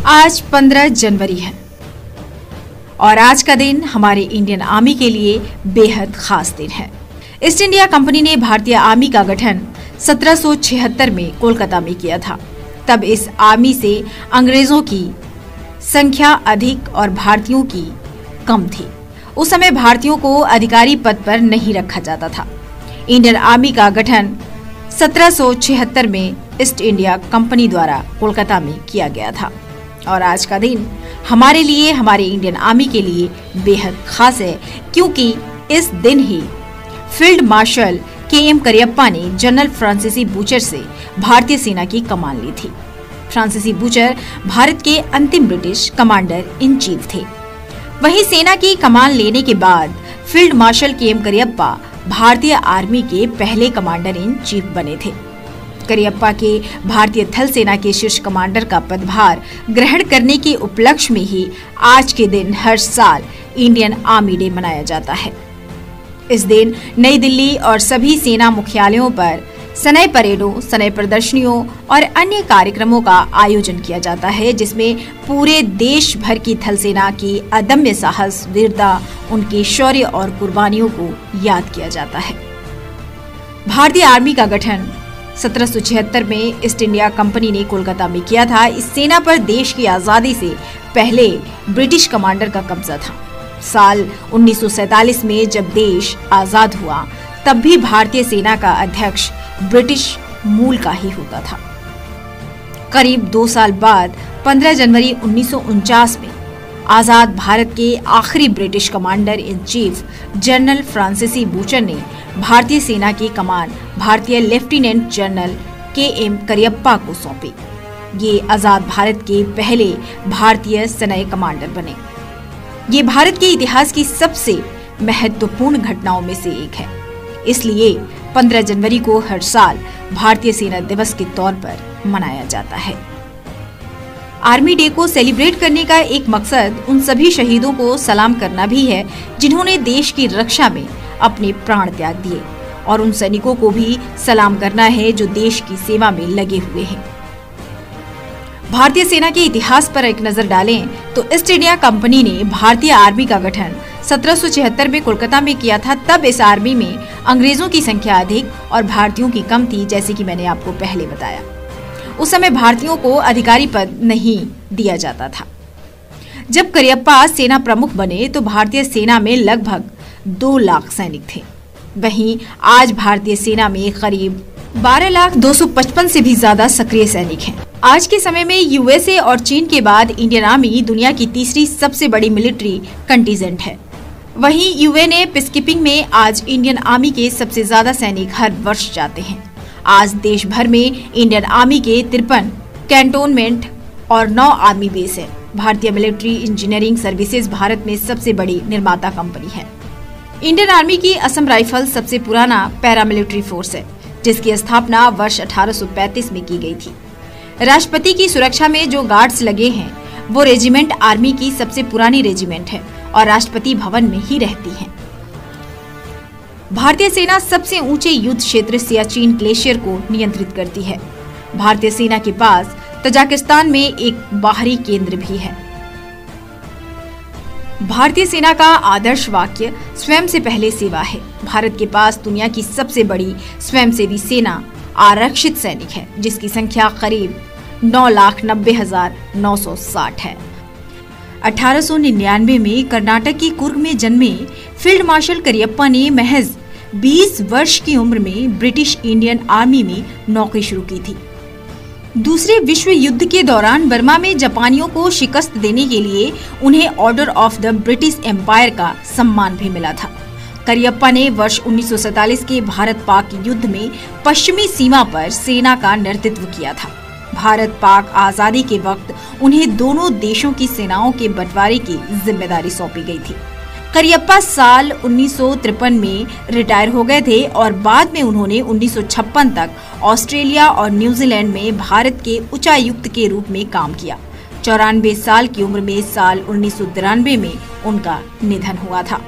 आज 15 जनवरी है और आज का दिन हमारे इंडियन आर्मी के लिए बेहद खास दिन है। ईस्ट इंडिया कंपनी ने भारतीय आर्मी का गठन 1776 में कोलकाता में किया था। तब इस आर्मी से अंग्रेजों की संख्या अधिक और भारतीयों की कम थी। उस समय भारतीयों को अधिकारी पद पर नहीं रखा जाता था। इंडियन आर्मी का गठन 1776 में ईस्ट इंडिया कंपनी द्वारा कोलकाता में किया गया था और आज का दिन हमारे लिए, हमारे इंडियन आर्मी के लिए बेहद खास है, क्योंकि इस दिन ही फील्ड मार्शल के.एम. करियप्पा ने जनरल फ्रांसिस बूचर से भारतीय सेना की कमान ली थी। फ्रांसिस बूचर भारत के अंतिम ब्रिटिश कमांडर इन चीफ थे। वहीं सेना की कमान लेने के बाद फील्ड मार्शल के.एम. करियप्पा भारतीय आर्मी के पहले कमांडर इन चीफ बने थे। करियप्पा के भारतीय थल सेना के शीर्ष कमांडर का पदभार ग्रहण करने के उपलक्ष्य में ही आज के दिन हर साल इंडियन आर्मी डे मनाया जाता है। इस दिन नई दिल्ली और सभी सेना मुख्यालयों पर सनई परेडों, सनई प्रदर्शनियों और अन्य कार्यक्रमों का आयोजन किया जाता है, जिसमें पूरे देश भर की थल सेना की अदम्य साहस, वीरता, उनके शौर्य और कुर्बानियों को याद किया जाता है। भारतीय आर्मी का गठन 1776 में ईस्ट इंडिया कंपनी ने कोलकाता में किया था। इस सेना पर देश की आजादी से पहले ब्रिटिश कमांडर का कब्जा था। साल 1947 में जब देश आजाद हुआ, तब भी भारतीय सेना का अध्यक्ष ब्रिटिश मूल का ही होता था। करीब 2 साल बाद 15 जनवरी 1949 में आजाद भारत के आखिरी British commander in chief general Francis butcher ने भारतीय सेना की कमान भारतीय लेफ्टिनेंट जनरल के.एम. करियप्पा को सौंपी। ये आजाद भारत के पहले भारतीय सैन्य कमांडर बने। ये भारत के इतिहास की सबसे महत्वपूर्ण घटनाओं में से एक है। इसलिए 15 जनवरी को हर साल भारतीय सेना दिवस के तौर पर मनाया जाता है। आर्मी डे को सेलिब्रेट करने का एक मकसद उन सभी शहीदों को सलाम करना भी है, जिन्होंने देश की रक्षा में अपने प्राण त्याग दिए, और उन सैनिकों को भी सलाम करना है जो देश की सेवा में लगे हुए हैं। भारतीय सेना के इतिहास पर एक नजर डालें तो ईस्ट इंडिया कंपनी ने भारतीय आर्मी का गठन 1776 में कोलकाता में किया था। तब इस आर्मी में अंग्रेजों की संख्या अधिक और भारतीयों की कम थी, जैसे कि मैंने आपको पहले बताया। उस समय भारतीयों को अधिकारी पद नहीं दिया जाता था। जब करियप्पा सेना प्रमुख बने तो भारतीय सेना में लगभग 2 लाख सैनिक थे। वहीं आज भारतीय सेना में करीब 12,255 से भी ज्यादा सक्रिय सैनिक हैं। आज के समय में यूएसए और चीन के बाद इंडियन आर्मी दुनिया की तीसरी सबसे बड़ी मिलिट्री कंटीजेंट है। वहीं यूएन पीसकीपिंग में आज इंडियन आर्मी के सबसे ज्यादा सैनिक हर वर्ष जाते हैं। आज देश भर में इंडियन आर्मी के 53 कैंटोनमेंट और 9 आर्मी बेस है। भारतीय मिलिट्री इंजीनियरिंग सर्विसेज भारत में सबसे बड़ी निर्माता कंपनी है। इंडियन आर्मी की असम राइफल सबसे पुराना पैरामिलिट्री फोर्स है, जिसकी स्थापना वर्ष 1835 में की गई थी। राष्ट्रपति की सुरक्षा में जो गार्ड्स लगे हैं, वो रेजिमेंट आर्मी की सबसे पुरानी रेजिमेंट है और राष्ट्रपति भवन में ही रहती है। भारतीय सेना सबसे ऊंचे युद्ध क्षेत्र सियाचिन ग्लेशियर को नियंत्रित करती है। भारतीय सेना के पास तजाकिस्तान में एक बाहरी केंद्र भी है। भारतीय सेना का आदर्श वाक्य स्वयं से पहले सेवा है। भारत के पास दुनिया की सबसे बड़ी स्वयंसेवी सेना आरक्षित सैनिक है, जिसकी संख्या करीब 9,90,960 है। 1899 में कर्नाटक की कुर्ग में जन्मे फील्ड मार्शल करियप्पा ने महज 20 वर्ष की उम्र में ब्रिटिश इंडियन आर्मी में नौकरी शुरू की थी। दूसरे विश्व युद्ध के दौरान बर्मा में जापानियों को शिकस्त देने के लिए उन्हें order of the British Empire का सम्मान भी मिला था। करियप्पा ने वर्ष 1947 के भारत पाक युद्ध में पश्चिमी सीमा पर सेना का नेतृत्व किया था। भारत पाक आजादी के वक्त उन्हें दोनों देशों की सेनाओं के बंटवारे की जिम्मेदारी सौंपी गई थी। करियप्पा साल 1953 में रिटायर हो गए थे और बाद में उन्होंने 1956 तक ऑस्ट्रेलिया और न्यूजीलैंड में भारत के उच्चायुक्त के रूप में काम किया। 94 साल की उम्र में साल 1993 में उनका निधन हुआ था।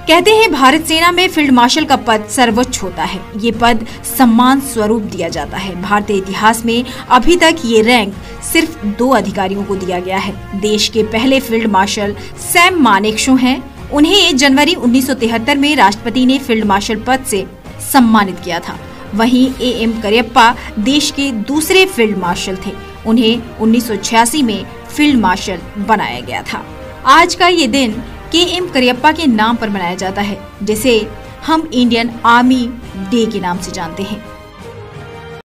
कहते हैं भारत सेना में फील्ड मार्शल का पद सर्वोच्च होता है। ये पद सम्मान स्वरूप दिया जाता है। भारतीय इतिहास में अभी तक ये रैंक सिर्फ 2 अधिकारियों को दिया गया है। देश के पहले फील्ड मार्शल सैम मानेकशॉ हैं। उन्हें जनवरी 1973 में राष्ट्रपति ने फील्ड मार्शल पद से सम्मानित किया था। वहीं A.M. करियप्पा देश के दूसरे फील्ड मार्शल थे। उन्हें 1986 में फील्ड मार्शल बनाया गया था। आज का ये दिन K.M. करियप्पा के नाम पर मनाया जाता है, जिसे हम इंडियन आर्मी डे के नाम से जानते हैं।